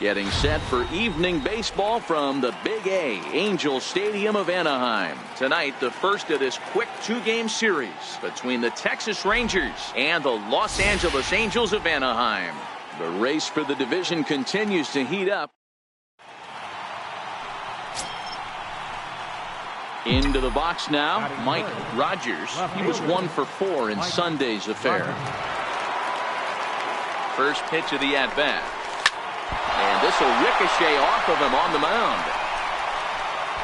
getting set for evening baseball from the Big A Angel Stadium of Anaheim. Tonight, the first of this quick two-game series between the Texas Rangers and the Los Angeles Angels of Anaheim. The race for the division continues to heat up. Into the box now, Mike Rogers. He was 1 for 4 in Sunday's affair. First pitch of the at-bat. And this will ricochet off of him on the mound.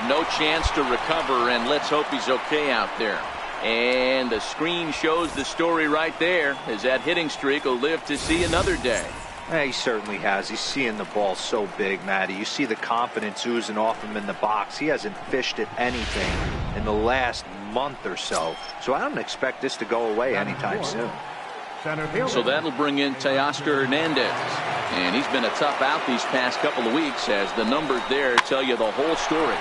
No chance to recover, and let's hope he's okay out there. And the screen shows the story right there, as that hitting streak will live to see another day. Yeah, he certainly has. He's seeing the ball so big, Matty. You see the confidence oozing off him in the box. He hasn't fished at anything in the last month or so. So I don't expect this to go away anytime soon. So that'll bring in Teoscar Hernandez. And he's been a tough out these past couple of weeks, as the numbers there tell you the whole story.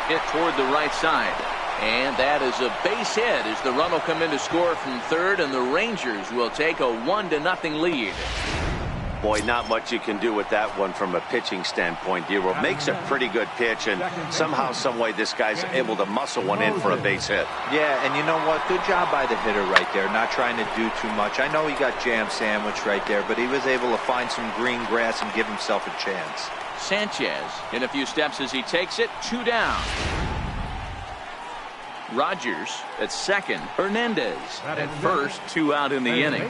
Hit toward the right side. And that is a base hit as the run will come in to score from third, and the Rangers will take a 1-0 lead. Boy, not much you can do with that one from a pitching standpoint. Dero makes a pretty good pitch, and somehow, some way, this guy's able to muscle one in for a base hit. Yeah, and you know what? Good job by the hitter right there, not trying to do too much. I know he got jam sandwiched right there, but he was able to find some green grass and give himself a chance. Sanchez in a few steps as he takes it. 2 down. Rogers at second. Hernandez at first. 2 out in the inning.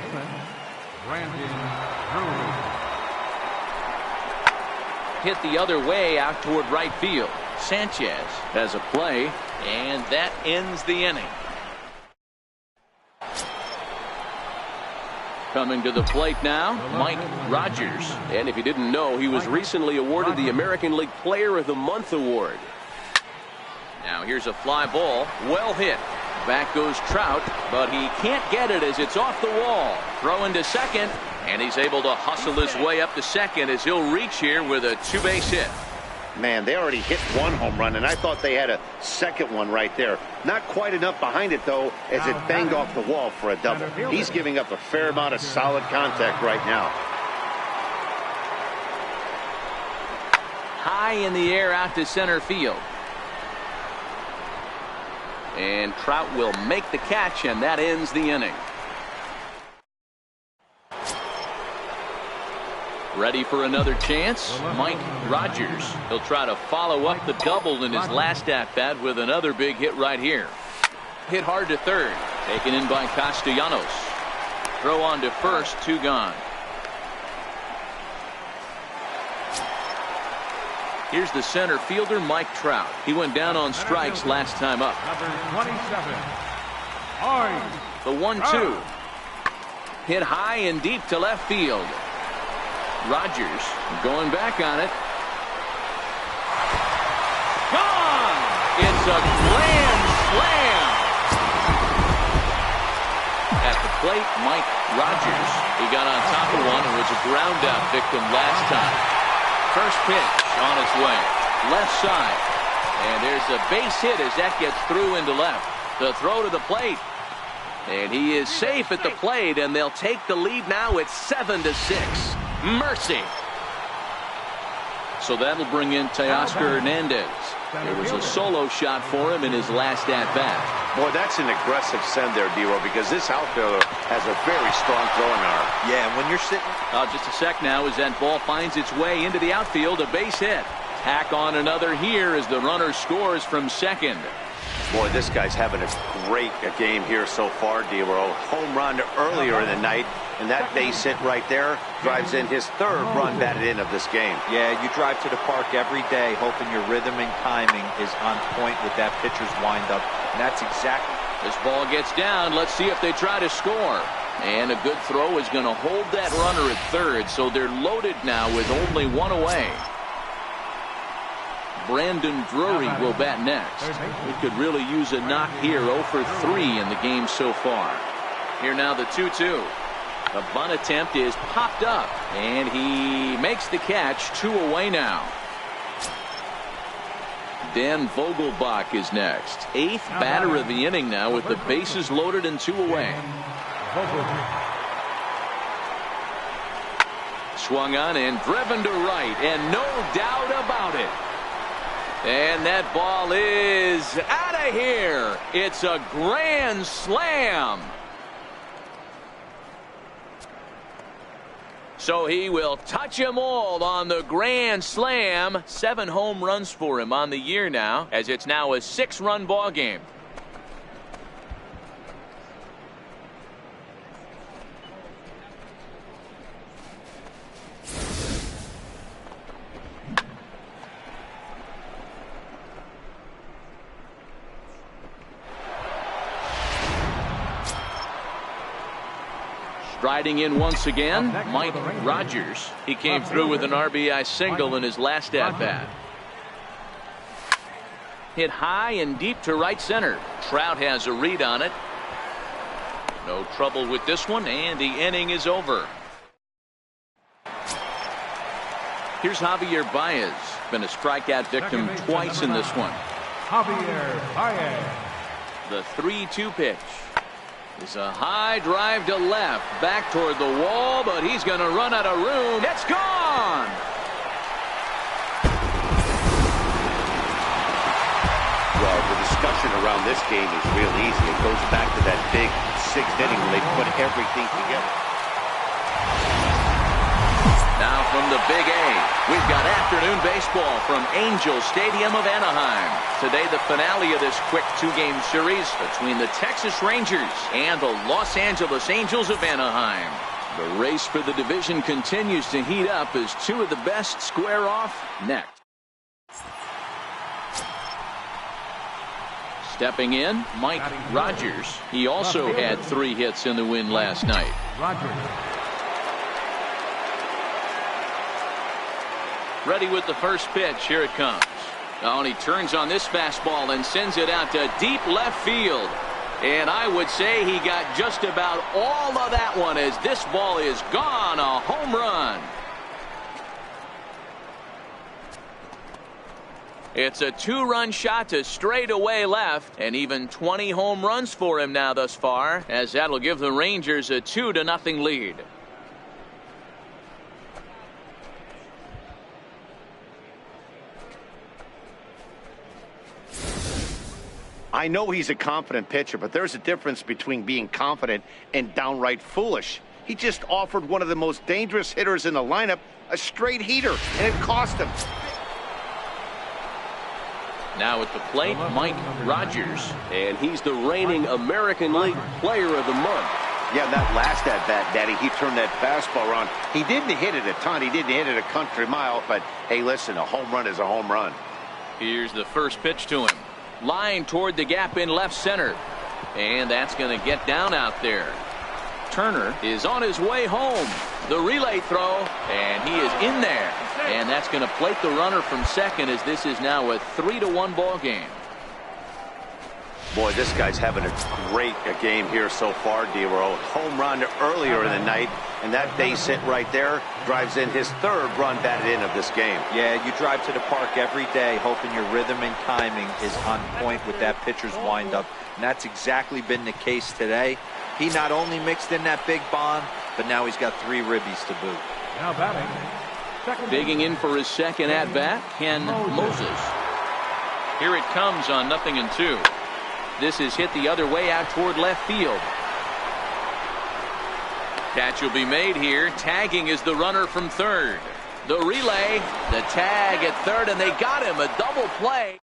Hit the other way out toward right field. Sanchez has a play, and that ends the inning. Coming to the plate now, Mike Rogers. And if you didn't know, he was recently awarded the American League Player of the Month award. Now here's a fly ball, well hit. Back goes Trout, but he can't get it as it's off the wall. Throw into second, and he's able to hustle his way up to second as he'll reach here with a 2-base hit. Man, they already hit 1 home run, and I thought they had a second one right there. Not quite enough behind it, though, as it banged off the wall for a double. He's giving up a fair amount of solid contact right now. High in the air out to center field. And Trout will make the catch, and that ends the inning. Ready for another chance? Mike Rogers. He'll try to follow up the double in his last at-bat with another big hit right here. Hit hard to third. Taken in by Castellanos. Throw on to first. 2 gone. Here's the center fielder, Mike Trout. He went down on strikes last time up. The 1-2. Hit high and deep to left field. Rogers going back on it. Gone! It's a grand slam. At the plate, Mike Rogers. He got on top of one and was a ground out victim last time. First pitch on its way. Left side. And there's a base hit as that gets through into left. The throw to the plate. And he is safe at the plate, and they'll take the lead now at 7-6. Mercy. So that'll bring in Teoscar Hernandez. There was a solo shot for him in his last at-bat. Boy, that's an aggressive send there, Dero, because this outfielder has a very strong throwing arm. Yeah, and when you're sitting... Just a sec now as that ball finds its way into the outfield. A base hit. Tack on another here as the runner scores from second. Boy, this guy's having a great game here so far, Dero. Home run earlier in the night, and that base hit right there drives in his 3rd run batted in of this game. Yeah, you drive to the park every day hoping your rhythm and timing is on point with that pitcher's windup, and that's exactly... This ball gets down. Let's see if they try to score. And a good throw is going to hold that runner at third, so they're loaded now with only 1 away. Brandon Drury will bat next. We could really use a knock here. 0 for 3 in the game so far. Here now the 2-2. The bunt attempt is popped up, and he makes the catch. 2 away now. Dan Vogelbach is next. 8th batter of the inning now with the bases loaded and 2 away. swung on and driven to right, and no doubt about it. And that ball is out of here. It's a grand slam. So he will touch them all on the grand slam. 7 home runs for him on the year now, as it's now a 6-run ball game. Striding in once again, Mike Rogers. He came through with an RBI single in his last at-bat. Hit high and deep to right center. Trout has a read on it. No trouble with this one, and the inning is over. Here's Javier Baez. Been a strikeout victim twice in this one. Javier Baez. The 3-2 pitch. It's a high drive to left, back toward the wall, but he's going to run out of room. It's gone! Well, the discussion around this game is real easy. It goes back to that big 6th inning where they put everything together. Now from the Big A, we've got afternoon baseball from Angel Stadium of Anaheim. Today, the finale of this quick 2-game series between the Texas Rangers and the Los Angeles Angels of Anaheim. The race for the division continues to heat up as 2 of the best square off next. Stepping in, Mike Rogers. He also had 3 hits in the win last night. Rogers. Ready with the first pitch. Here it comes. Oh, and he turns on this fastball and sends it out to deep left field. And I would say he got just about all of that one, as this ball is gone. A home run. It's a 2-run shot to straightaway left, and even 20 home runs for him now thus far, as that'll give the Rangers a 2-0 lead. I know he's a confident pitcher, but there's a difference between being confident and downright foolish. He just offered one of the most dangerous hitters in the lineup a straight heater, and it cost him. Now at the plate, Mike Rogers, and he's the reigning American League Player of the Month. Yeah, that last at-bat, Daddy, he turned that fastball around. He didn't hit it a ton. He didn't hit it a country mile, but hey, listen, a home run is a home run. Here's the first pitch to him. Line toward the gap in left center. And that's going to get down out there. Turner is on his way home. The relay throw, and he is in there. And that's going to plate the runner from second, as this is now a 3-1 ball game. Boy, this guy's having a great game here so far, D-Roll. Home run earlier in the night, and that base hit right there drives in his 3rd run batted in of this game. Yeah, you drive to the park every day hoping your rhythm and timing is on point with that pitcher's windup, and that's exactly been the case today. He not only mixed in that big bomb, but now he's got 3 ribbies to boot. Now batting. Digging in for his second at-bat, Ken Moses. Here it comes on 0-2. This is hit the other way out toward left field. Catch will be made here. Tagging is the runner from third. The relay, the tag at third, and they got him. A double play.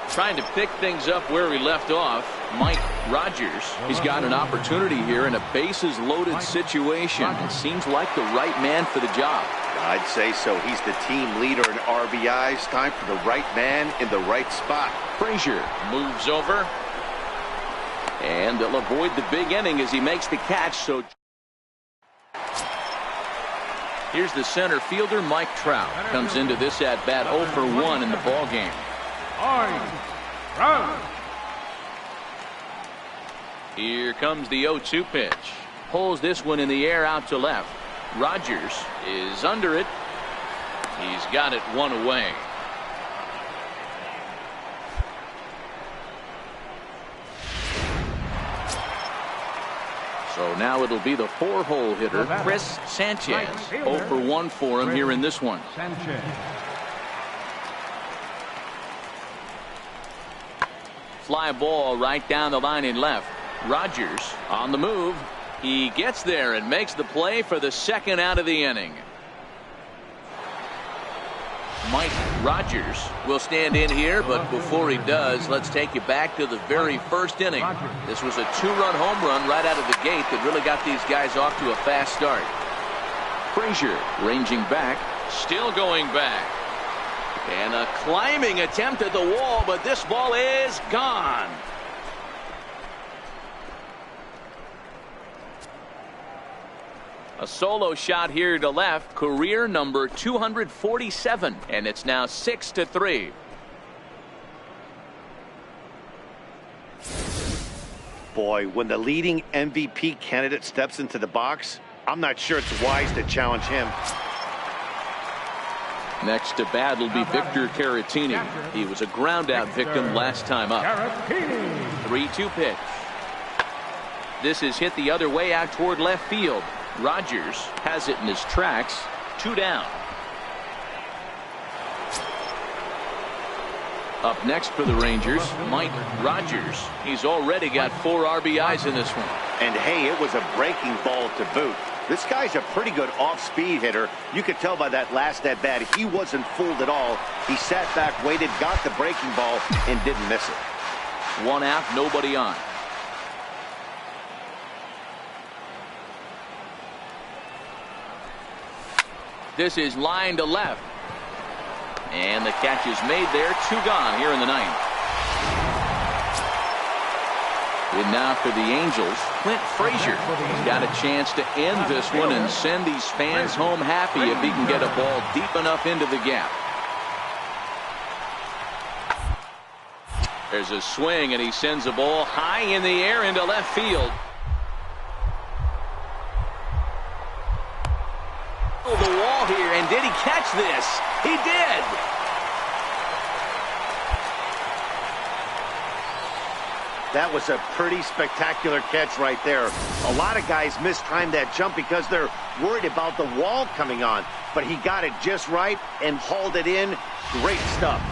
Trying to pick things up where he left off, Mike Rogers. He's got an opportunity here in a bases-loaded situation. It seems like the right man for the job. I'd say so. He's the team leader in RBIs. Time for the right man in the right spot. Frazier moves over. And they'll avoid the big inning as he makes the catch. So here's the center fielder, Mike Trout. Comes into this at-bat 0 for 1 in the ball game. Here comes the 0-2 pitch. Pulls this one in the air out to left. Rogers is under it. He's got it 1 away. So now it'll be the 4-hole hitter, Chris Sanchez. 0 for 1 for him here in this one. Sanchez. Fly ball right down the line in left. Rogers on the move. He gets there and makes the play for the second out of the inning. Mike Rogers will stand in here, but before he does, let's take you back to the very first inning. This was a 2-run home run right out of the gate that really got these guys off to a fast start. Frazier ranging back, still going back. And a climbing attempt at the wall, but this ball is gone. A solo shot here to left, career number 247, and it's now 6-3. Boy, when the leading MVP candidate steps into the box, I'm not sure it's wise to challenge him. Next to bat will be Victor Caratini. He was a ground-out victim last time up. 3-2 pitch. This is hit the other way out toward left field. Rogers has it in his tracks. 2 down. Up next for the Rangers, Mike Rogers. He's already got 4 RBIs in this one. And hey, it was a breaking ball to boot. This guy's a pretty good off-speed hitter. You could tell by that last at-bat he wasn't fooled at all. He sat back, waited, got the breaking ball, and didn't miss it. 1 out, nobody on. This is line to left. And the catch is made there. 2 gone here in the 9th. And now for the Angels, Clint Frazier. He's got a chance to end this one and send these fans home happy if he can get a ball deep enough into the gap. There's a swing, and he sends a ball high in the air into left field. The wall here, and did he catch this? He did. That was a pretty spectacular catch right there. A lot of guys mistimed that jump because they're worried about the wall coming on, but he got it just right and hauled it in. Great stuff.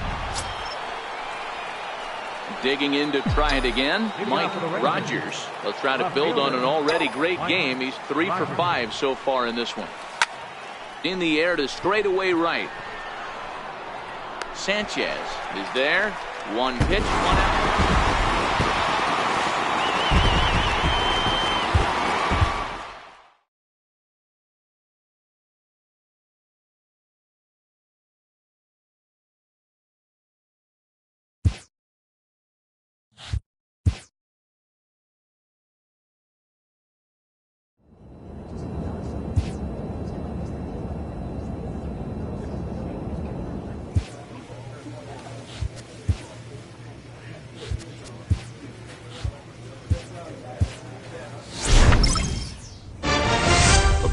Digging in to try it again, Mike Rogers. They'll try to build on an already great game. He's 3 for 5 so far in this one. In the air to straightaway right. Sanchez is there. 1 pitch, 1 out.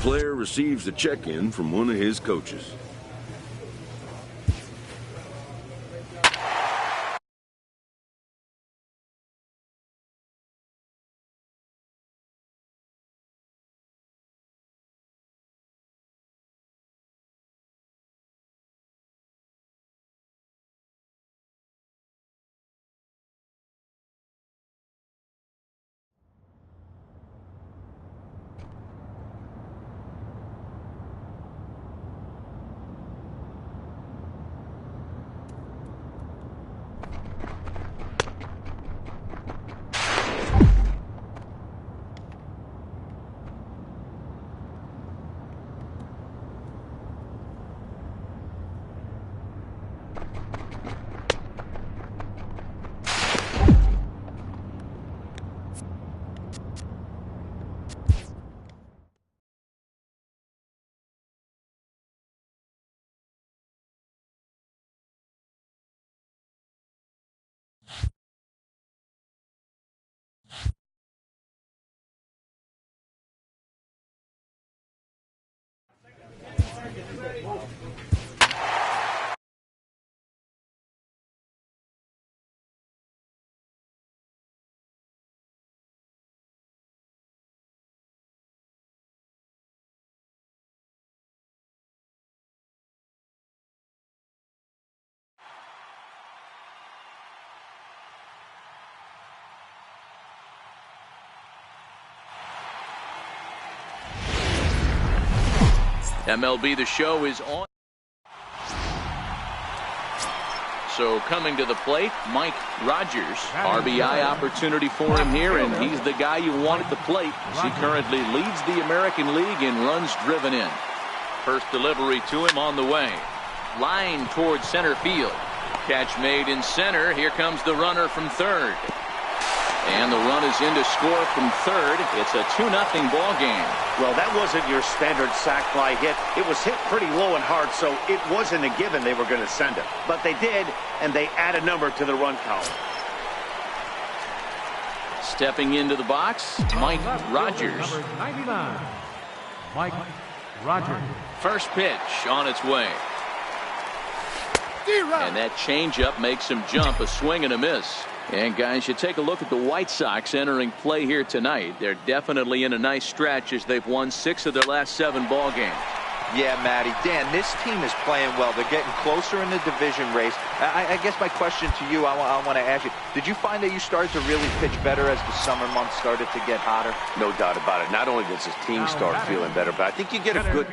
Player receives a check-in from one of his coaches. MLB The Show is on. So coming to the plate, Mike Rogers. RBI opportunity for him here, and he's the guy you want at the plate. He currently leads the American League in runs driven in. First delivery to him on the way. Line towards center field. Catch made in center. Here comes the runner from third. And the run is in to score from third. It's a 2-0 ball game. Well, that wasn't your standard sac fly hit. It was hit pretty low and hard, so it wasn't a given they were going to send it. But they did, and they add a number to the run column. Stepping into the box, Mike Rogers. Number 99, Mike Rogers. First pitch on its way. And that changeup makes him jump. A swing and a miss. And guys, you take a look at the White Sox entering play here tonight. They're definitely in a nice stretch as they've won 6 of their last 7 ball games. Yeah, Matty. Dan, this team is playing well. They're getting closer in the division race. I guess my question to you, I want to ask you, did you find that you started to really pitch better as the summer months started to get hotter? No doubt about it. Not only does his team start feeling better, but I think you get a good...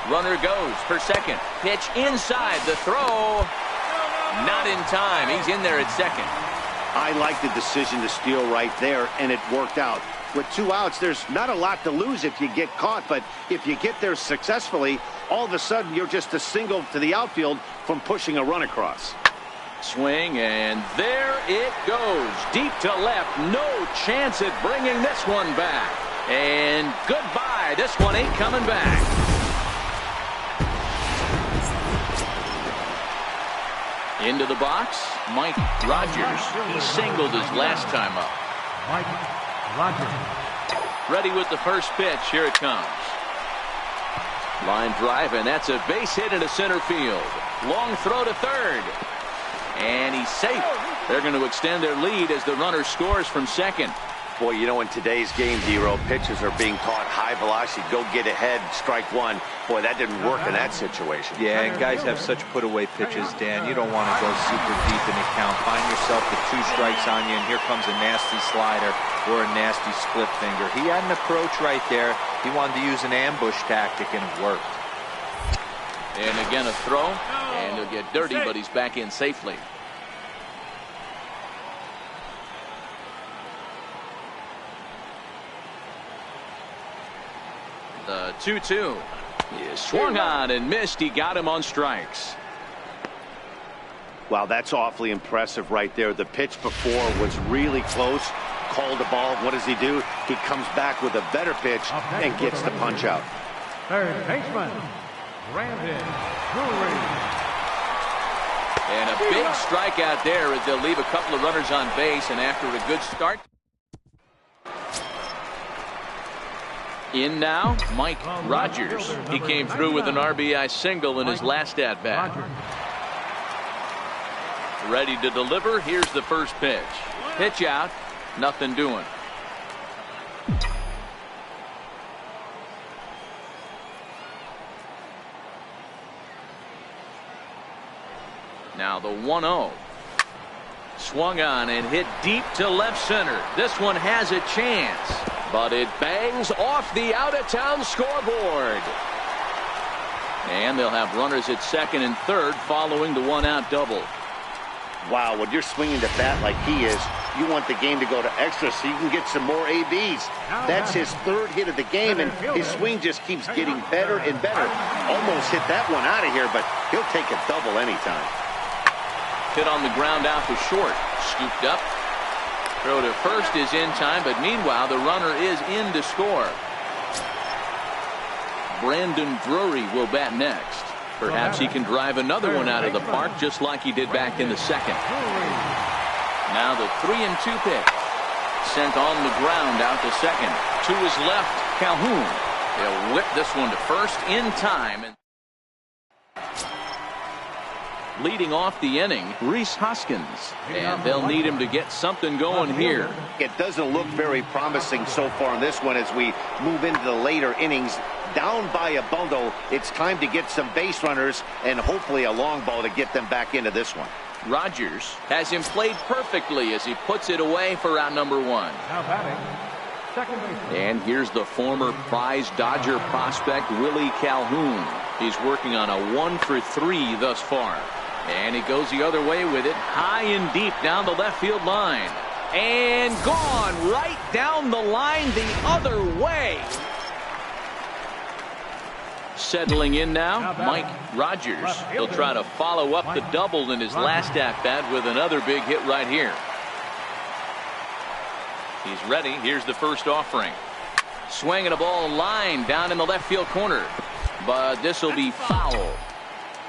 Runner goes for second. Pitch inside. The throw. Not in time. He's in there at second. I like the decision to steal right there, and it worked out. With 2 outs, there's not a lot to lose if you get caught, but if you get there successfully, all of a sudden you're just a single to the outfield from pushing a run across. Swing, and there it goes. Deep to left. No chance at bringing this one back. And goodbye. This one ain't coming back. Into the box, Mike Rogers. He singled his last time up. Mike Rogers. Ready with the first pitch. Here it comes. Line drive, and that's a base hit into center field. Long throw to third. And he's safe. They're going to extend their lead as the runner scores from second. Boy, you know, in today's game, D-Row, pitchers are being taught high velocity, go get ahead, strike one. Boy, that didn't work in that situation. Yeah, and guys have such put-away pitches, Dan. You don't want to go super deep in the count. Find yourself with 2 strikes on you, and here comes a nasty slider or a nasty split finger. He had an approach right there. He wanted to use an ambush tactic, and it worked. And again, a throw, and he'll get dirty, but he's back in safely. The 2-2. He swung on and missed. He got him on strikes. Wow, that's awfully impressive right there. The pitch before was really close. Called the ball. What does he do? He comes back with a better pitch and gets the punch out. Third baseman, Brandon Drury. And a big strikeout there as they'll leave a couple of runners on base, and after a good start. In now, Mike Rogers. He came through with an RBI single in his last at-bat. Ready to deliver. Here's the first pitch. Pitch out. Nothing doing. Now the 1-0. Swung on and hit deep to left center. This one has a chance, but it bangs off the out-of-town scoreboard. And they'll have runners at second and third following the 1-out double. Wow, when you're swinging the bat like he is, you want the game to go to extra so you can get some more ABs. That's his 3rd hit of the game, and his swing just keeps getting better and better. Almost hit that one out of here, but he'll take a double anytime. Hit on the ground out to short. Scooped up. Throw to first is in time, but meanwhile the runner is in to score. Brandon Drury will bat next. Perhaps he can drive another one out of the park just like he did back in the second. Now the 3-2 pitch. Sent on the ground out to second. To his left, Calhoun. They'll whip this one to first in time. Leading off the inning, Rhys Hoskins. And they'll need him to get something going here. It doesn't look very promising so far in this one as we move into the later innings. Down by a bundle, it's time to get some base runners and hopefully a long ball to get them back into this one. Rogers has him played perfectly as he puts it away for out number 1. Now batting, second baseman. And here's the former prize Dodger prospect, Willie Calhoun. He's working on a 1 for 3 thus far. And he goes the other way with it, high and deep down the left field line. And gone right down the line the other way. Settling in now, Mike Rogers. He'll try to follow up the double in his last at-bat with another big hit right here. He's ready. Here's the first offering. Swinging a ball line down in the left field corner. But this will be foul.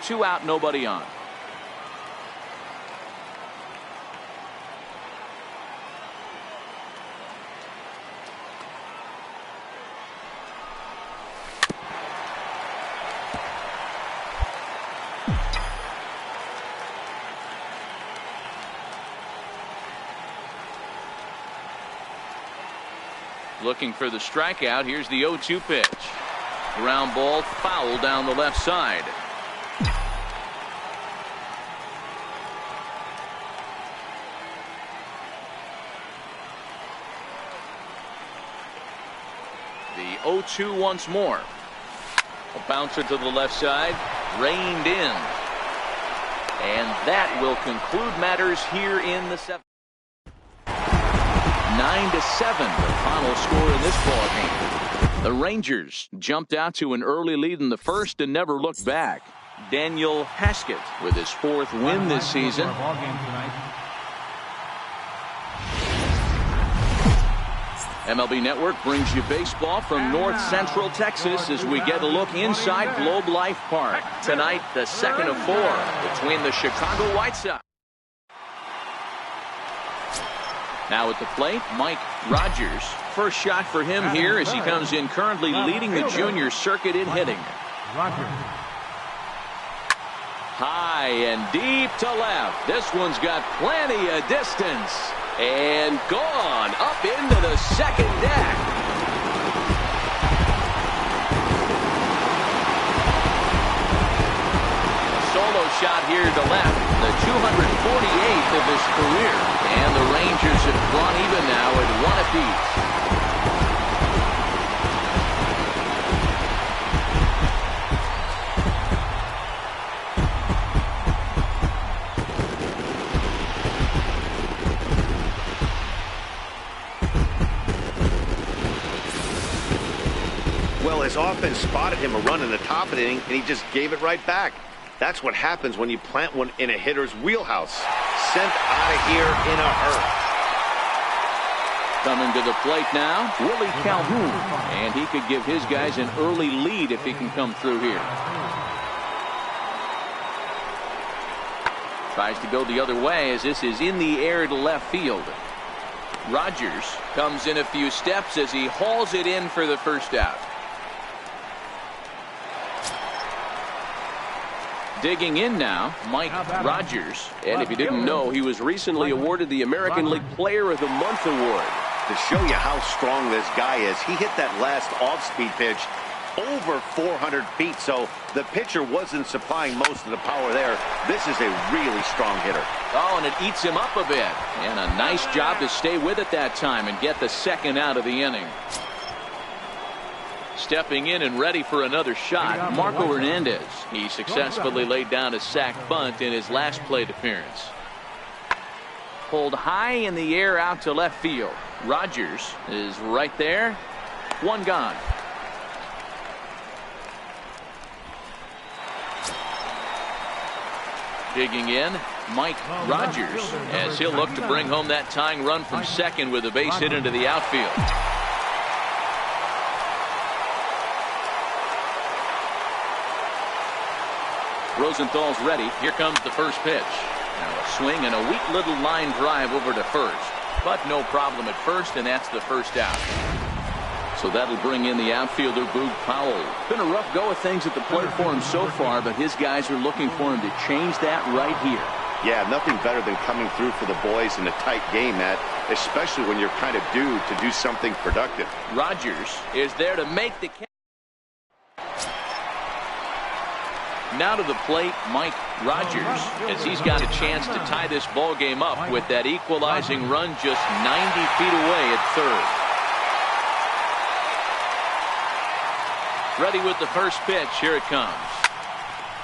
2 out, nobody on. Looking for the strikeout. Here's the 0-2 pitch. Ground ball foul down the left side. The 0-2 once more. A bouncer to the left side. Reined in. And that will conclude matters here in the 7th. 9-7, the final score in this ballgame. The Rangers jumped out to an early lead in the first and never looked back. Daniel Haskett with his 4th win this season. MLB Network brings you baseball from North Central Texas as we get a look inside Globe Life Park. Tonight, the second of 4 between the Chicago White Sox. Now at the plate, Mike Rogers. First shot for him here as he comes in currently leading the junior circuit in hitting. High and deep to left. This one's got plenty of distance. And gone up into the second deck. Solo shot here to left, the 248th of his career, and the Rangers have gone even now at 1 apiece. Well, his offense spotted him a run in the top of the inning, and he just gave it right back. That's what happens when you plant one in a hitter's wheelhouse. Sent out of here in a hurry. Coming to the plate now, Willie Calhoun. And he could give his guys an early lead if he can come through here. Tries to go the other way as this is in the air to left field. Rogers comes in a few steps as he hauls it in for the first out. Digging in now, Mike Rogers. And if you didn't know, he was recently awarded the American League Player of the Month award. To show you how strong this guy is, he hit that last off-speed pitch over 400 feet, so the pitcher wasn't supplying most of the power there. This is a really strong hitter. Oh, and it eats him up a bit. And a nice job to stay with it that time and get the second out of the inning. Stepping in and ready for another shot, Marco Hernandez. He successfully laid down a sac bunt in his last plate appearance. Pulled high in the air out to left field. Rogers is right there. One gone. Digging in, Mike Rogers, as he'll look to bring home that tying run from second with a base hit into the outfield. Rosenthal's ready. Here comes the first pitch. Now a swing and a weak little line drive over to first. But no problem at first, and that's the first out. So that'll bring in the outfielder, Boog Powell. Been a rough go of things at the plate for him so far, but his guys are looking for him to change that right here. Yeah, nothing better than coming through for the boys in a tight game, Matt, especially when you're kind of due to do something productive. Rogers is there to make the catch. Now to the plate, Mike Rogers, as he's got a chance to tie this ball game up with that equalizing run just 90 feet away at third. Ready with the first pitch. Here it comes.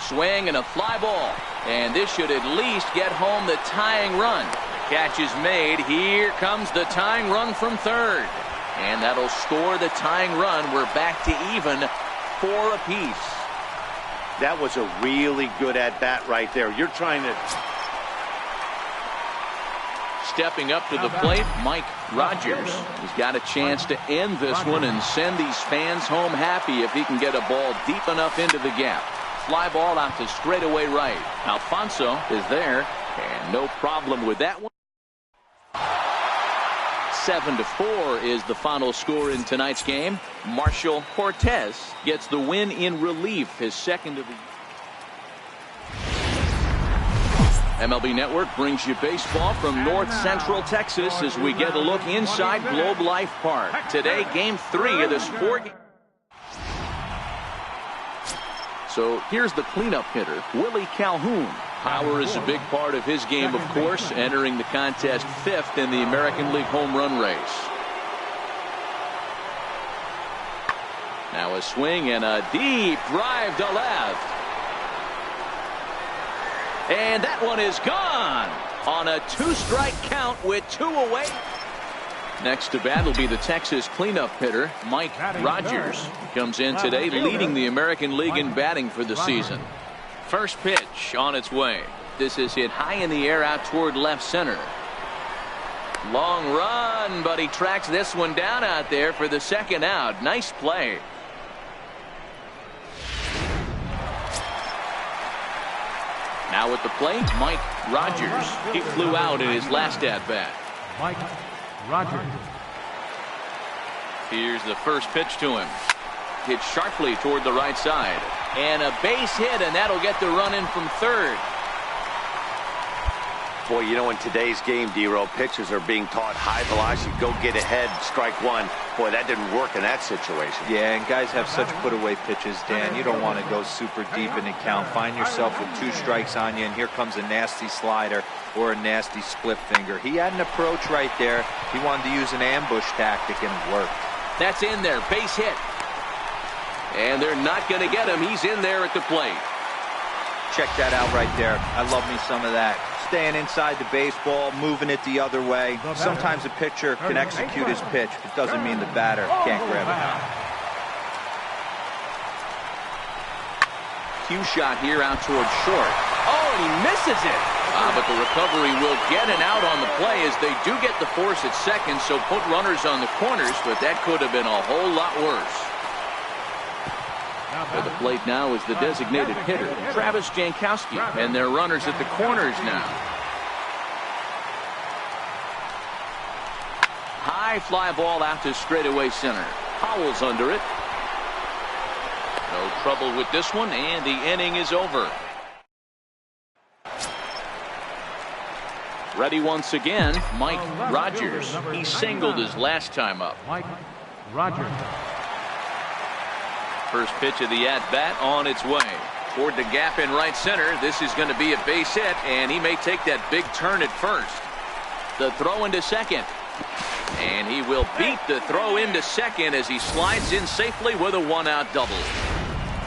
Swing and a fly ball. And this should at least get home the tying run. The catch is made. Here comes the tying run from third. And that'll score the tying run. We're back to even 4 apiece. That was a really good at-bat right there. You're trying to... Stepping up to the plate, Mike Rogers. He's got a chance to end this one and send these fans home happy if he can get a ball deep enough into the gap. Fly ball out to straightaway right. Alfonso is there, and no problem with that one. 7-4 is the final score in tonight's game. Marshall Cortez gets the win in relief, his second of the year. MLB Network brings you baseball from North Central Texas as we get a look inside Globe Life Park. Today, Game 3 of this 4-game. So here's the cleanup hitter, Willie Calhoun. Power is a big part of his game, of course, entering the contest 5th in the American League home run race. Now a swing and a deep drive to left. And that one is gone on a 2-strike count with 2 away. Next to bat will be the Texas cleanup hitter, Mike Rogers. He comes in today leading the American League in batting for the season. First pitch on its way. This is hit high in the air out toward left center. Long run, but he tracks this one down out there for the second out. Nice play. Now at the plate, Mike Rogers. He flew out in his last at-bat. Mike Rogers. Here's the first pitch to him. Hit sharply toward the right side. And a base hit, and that'll get the run in from third. Boy, you know, in today's game, D-Row, pitchers are being taught high velocity, go get ahead, strike one. Boy, that didn't work in that situation. Yeah, and guys have such put-away pitches, Dan. You don't want to go super deep in the count. Find yourself with 2 strikes on you, and here comes a nasty slider or a nasty split finger. He had an approach right there. He wanted to use an ambush tactic, and it worked. That's in there. Base hit. And they're not going to get him. He's in there at the plate. Check that out right there. I love me some of that. Staying inside the baseball, moving it the other way. Sometimes a pitcher can execute his pitch. It doesn't mean the batter can't grab it. Cue shot here out towards short. Oh, and he misses it. But the recovery will get an out on the play as they do get the force at second, so put runners on the corners, but that could have been a whole lot worse. For the plate now is the designated hitter, Travis Jankowski, and their runners at the corners now. High fly ball out to straightaway center. Powell's under it. No trouble with this one, and the inning is over. Ready once again, Mike Rogers. He singled his last time up. Mike Rogers. First pitch of the at-bat on its way. Toward the gap in right center. This is going to be a base hit, and he may take that big turn at first. The throw into second. And he will beat the throw into second as he slides in safely with a 1-out double.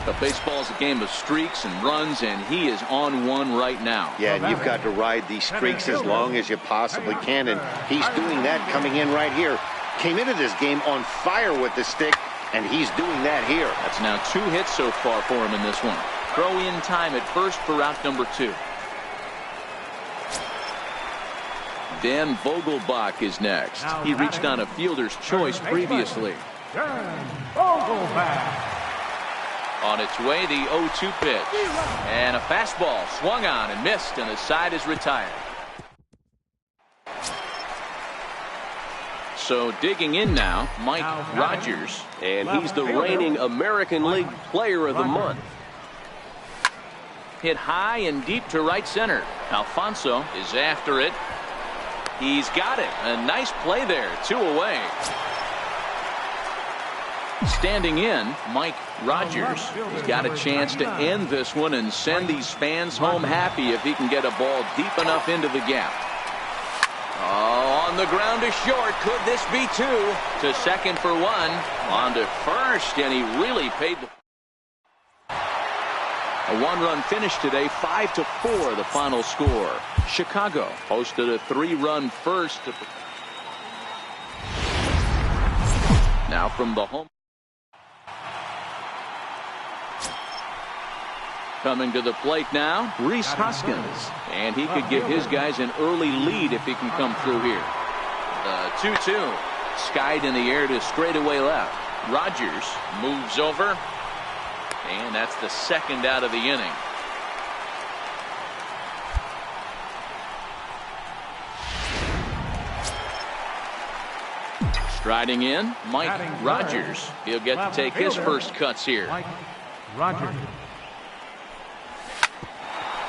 But baseball is a game of streaks and runs, and he is on one right now. Yeah, and you've got to ride these streaks as long as you possibly can, and he's doing that coming in right here. Came into this game on fire with the stick, and he's doing that here. That's now 2 hits so far for him in this one. Throw in time at first for out number 2. Dan Vogelbach is next. He reached on a fielder's choice previously. On its way, the 0-2 pitch. And a fastball swung on and missed, and the side is retired. So digging in now, Mike Rogers, and he's the reigning American League Player of the Month. Hit high and deep to right center. Alfonso is after it. He's got it. A nice play there. 2 away. Standing in, Mike Rogers. He's got a chance to end this one and send these fans home happy if he can get a ball deep enough into the gap. Oh, on the ground to short. Could this be 2? To second for 1. On to first, and he really paid the... A 1-run finish today, 5-4 the final score. Chicago posted a 3-run first. Now from the home. Coming to the plate now, Rhys Hoskins. And he could give his guys an early lead if he can come through here. The 2-2. Skied in the air to straightaway left. Rogers moves over. And that's the second out of the inning. Striding in, Mike Rogers. He'll get to take his first cuts here. Mike Rogers.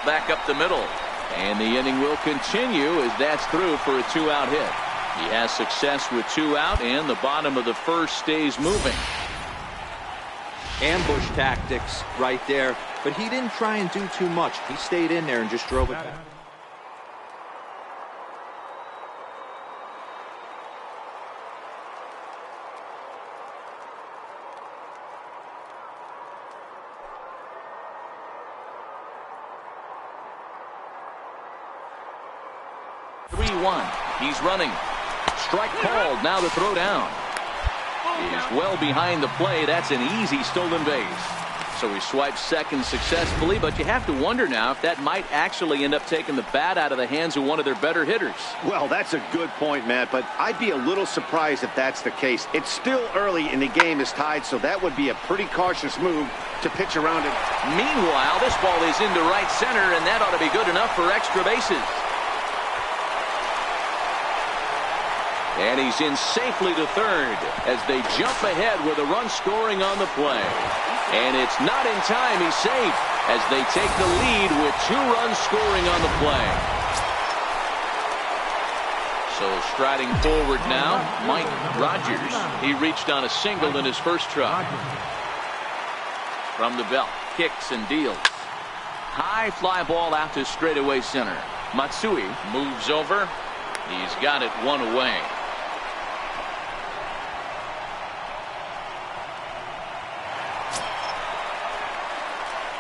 Back up the middle. And the inning will continue as that's through for a 2-out hit. He has success with 2 out, and the bottom of the first stays moving. Ambush tactics right there, but he didn't try and do too much. He stayed in there and just drove it back. He's running. Strike called. Now the throw down. Is well behind the play. That's an easy stolen base. So he swipes second successfully, but you have to wonder now if that might actually end up taking the bat out of the hands of one of their better hitters. Well, that's a good point, Matt, but I'd be a little surprised if that's the case. It's still early and the game is tied, so that would be a pretty cautious move to pitch around it. Meanwhile, this ball is into right center, and that ought to be good enough for extra bases. And he's in safely to third as they jump ahead with a run scoring on the play. And it's not in time. He's safe as they take the lead with 2 runs scoring on the play. So striding forward now, Mike Rogers. He reached on a single in his first try. From the belt, kicks and deals. High fly ball out to straightaway center. Matsui moves over. He's got it 1 away.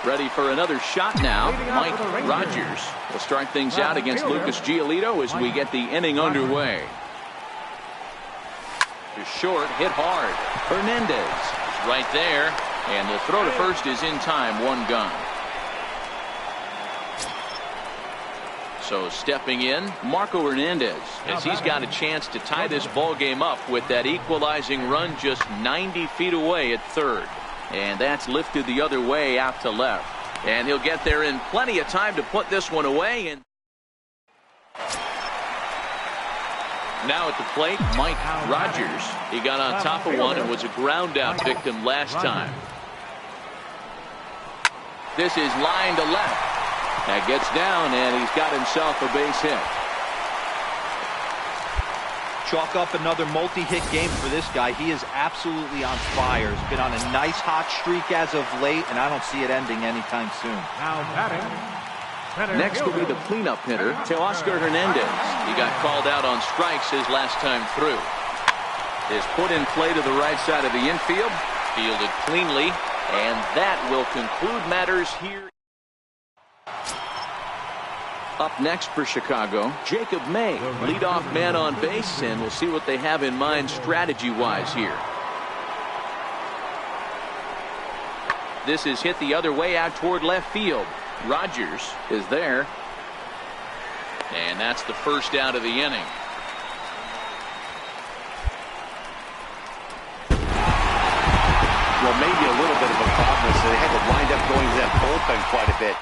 Ready for another shot now. Mike Rogers will start things out against Lucas Giolito as we get the inning underway. To short, hit hard. Hernandez is right there, and the throw to first is in time. 1 gone. So stepping in, Marco Hernandez, as he's got a chance to tie this ball game up with that equalizing run just 90 feet away at third. And that's lifted the other way out to left. And he'll get there in plenty of time to put this one away. And now at the plate, Mike Rogers. He got on top of one and was a ground out victim last time. This is line to left. That gets down, and he's got himself a base hit. Chalk up another multi-hit game for this guy. He is absolutely on fire. He's been on a nice hot streak as of late, and I don't see it ending anytime soon. Now batting. Next will be the cleanup hitter, Teoscar Hernandez. He got called out on strikes his last time through. Is put in play to the right side of the infield, fielded cleanly, and that will conclude matters here. Up next for Chicago, Jacob May, leadoff man on base, and we'll see what they have in mind strategy-wise here. This is hit the other way out toward left field. Rogers is there, and that's the first out of the inning. Well, maybe a little bit of a problem is they had to wind up going to that bullpen quite a bit.